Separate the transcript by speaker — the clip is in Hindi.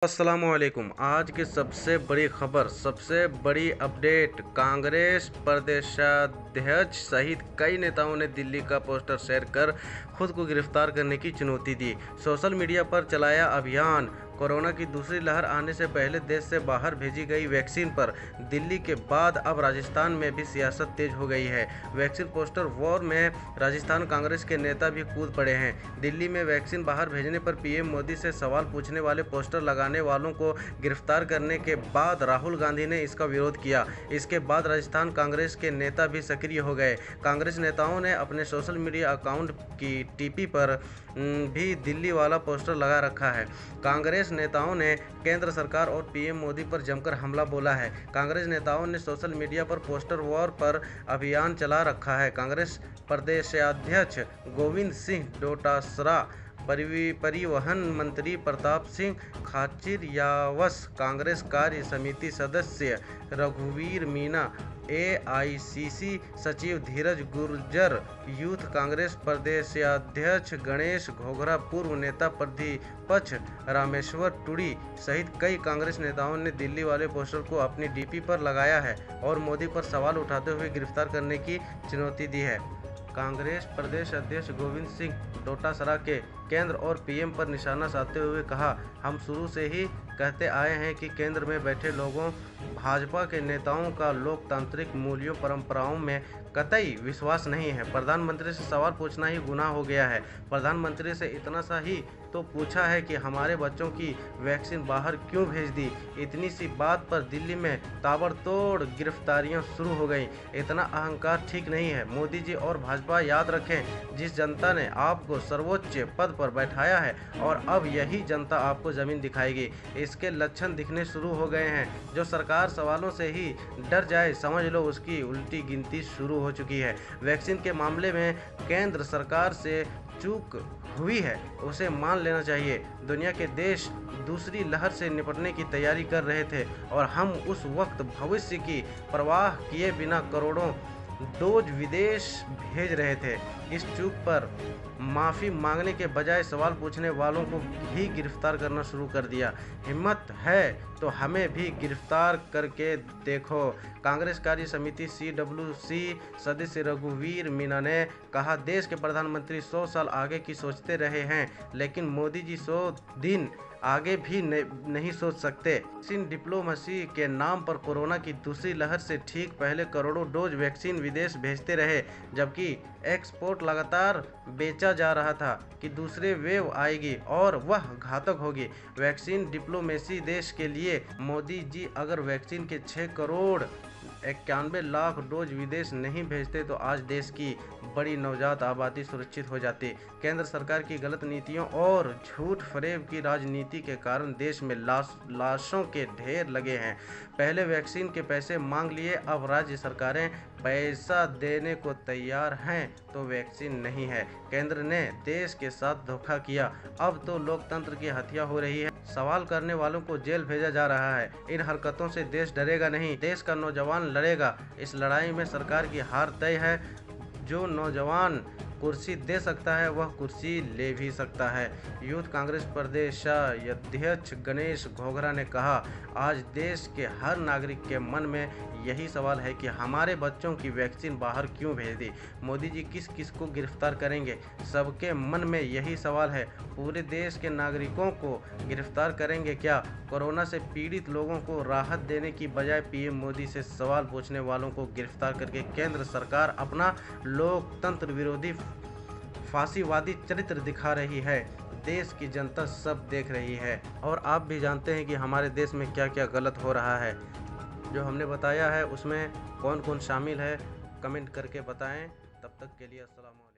Speaker 1: अस्सलामुअलैकुम। आज की सबसे बड़ी खबर, सबसे बड़ी अपडेट, कांग्रेस प्रदेशाध्यक्ष सहित कई नेताओं ने दिल्ली का पोस्टर शेयर कर खुद को गिरफ्तार करने की चुनौती दी। सोशल मीडिया पर चलाया अभियान। कोरोना की दूसरी लहर आने से पहले देश से बाहर भेजी गई वैक्सीन पर दिल्ली के बाद अब राजस्थान में भी सियासत तेज हो गई है। वैक्सीन पोस्टर वॉर में राजस्थान कांग्रेस के नेता भी कूद पड़े हैं। दिल्ली में वैक्सीन बाहर भेजने पर पीएम मोदी से सवाल पूछने वाले पोस्टर लगाने वालों को गिरफ्तार करने के बाद राहुल गांधी ने इसका विरोध किया। इसके बाद राजस्थान कांग्रेस के नेता भी सक्रिय हो गए। कांग्रेस नेताओं ने अपने सोशल मीडिया अकाउंट की टीपी पर भी दिल्ली वाला पोस्टर लगा रखा है। कांग्रेस नेताओं ने केंद्र सरकार और पीएम मोदी पर जमकर हमला बोला है। कांग्रेस नेताओं ने सोशल मीडिया पर पोस्टर वॉर पर अभियान चला रखा है। कांग्रेस प्रदेशाध्यक्ष गोविंद सिंह डोटासरा, परिवहन मंत्री प्रताप सिंह खाचरियावास, कांग्रेस कार्य समिति सदस्य रघुवीर मीना, एआईसीसी सचिव धीरज गुर्जर, यूथ कांग्रेस प्रदेशाध्यक्ष गणेश घोगरा, पूर्व नेता प्रतिपक्ष रामेश्वर टुडी सहित कई कांग्रेस नेताओं ने दिल्ली वाले पोस्टर को अपनी डीपी पर लगाया है और मोदी पर सवाल उठाते हुए गिरफ्तार करने की चुनौती दी है। कांग्रेस प्रदेश अध्यक्ष गोविंद सिंह डोटासरा के केंद्र और पीएम पर निशाना साधते हुए कहा, हम शुरू से ही कहते आए हैं कि केंद्र में बैठे लोगों भाजपा के नेताओं का लोकतांत्रिक मूल्यों परंपराओं में कतई विश्वास नहीं है। प्रधानमंत्री से सवाल पूछना ही गुनाह हो गया है। प्रधानमंत्री से इतना सा ही तो पूछा है कि हमारे बच्चों की वैक्सीन बाहर क्यों भेज दी। इतनी सी बात पर दिल्ली में ताबड़तोड़ गिरफ्तारियां शुरू हो गईं। इतना अहंकार ठीक नहीं है। मोदी जी और भाजपा याद रखें, जिस जनता ने आपको सर्वोच्च पद पर बैठाया है और अब यही जनता आपको जमीन दिखाएगी। इसके लक्षण दिखने शुरू हो गए हैं। जो सरकार सवालों से ही डर जाए, समझ लो उसकी उल्टी गिनती शुरू हो चुकी है। वैक्सीन के मामले में केंद्र सरकार से चूक हुई है, उसे मान लेना चाहिए। दुनिया के देश दूसरी लहर से निपटने की तैयारी कर रहे थे और हम उस वक्त भविष्य की परवाह किए बिना करोड़ों डोज विदेश भेज रहे थे। इस चूक पर माफ़ी मांगने के बजाय सवाल पूछने वालों को ही गिरफ्तार करना शुरू कर दिया। हिम्मत है तो हमें भी गिरफ्तार करके देखो। कांग्रेस कार्य समिति CWC सदस्य रघुवीर मीना ने कहा, देश के प्रधानमंत्री 100 साल आगे की सोचते रहे हैं, लेकिन मोदी जी 100 दिन आगे भी नहीं सोच सकते। वैक्सीन डिप्लोमेसी के नाम पर कोरोना की दूसरी लहर से ठीक पहले करोड़ों डोज वैक्सीन विदेश भेजते रहे, जबकि एक्सपोर्ट लगातार बेचा जा रहा था कि दूसरे वेव आएगी और वह घातक होगी। वैक्सीन डिप्लोमेसी देश के लिए मोदी जी अगर वैक्सीन के 6 करोड़ 91 लाख डोज विदेश नहीं भेजते तो आज देश की बड़ी नवजात आबादी सुरक्षित हो जाती। केंद्र सरकार की गलत नीतियों और झूठ फरेब की राजनीति के कारण देश में लाशों के ढेर लगे हैं। पहले वैक्सीन के पैसे मांग लिए, अब राज्य सरकारें पैसा देने को तैयार हैं तो वैक्सीन नहीं है। केंद्र ने देश के साथ धोखा किया, अब तो लोकतंत्र की हत्या हो रही है। सवाल करने वालों को जेल भेजा जा रहा है। इन हरकतों से देश डरेगा नहीं, देश का नौजवान लड़ेगा। इस लड़ाई में सरकार की हार तय है। जो नौजवान कुर्सी दे सकता है वह कुर्सी ले भी सकता है। यूथ कांग्रेस प्रदेशाध्यक्ष गणेश घोगरा ने कहा, आज देश के हर नागरिक के मन में यही सवाल है कि हमारे बच्चों की वैक्सीन बाहर क्यों भेज दी। मोदी जी किस किस को गिरफ्तार करेंगे, सबके मन में यही सवाल है। पूरे देश के नागरिकों को गिरफ्तार करेंगे क्या? कोरोना से पीड़ित लोगों को राहत देने की बजाय पीएम मोदी से सवाल पूछने वालों को गिरफ्तार करके केंद्र सरकार अपना लोकतंत्र विरोधी फांसीवादी चरित्र दिखा रही है। देश की जनता सब देख रही है और आप भी जानते हैं कि हमारे देश में क्या क्या गलत हो रहा है। जो हमने बताया है उसमें कौन कौन शामिल है, कमेंट करके बताएं। तब तक के लिए अस्सलाम।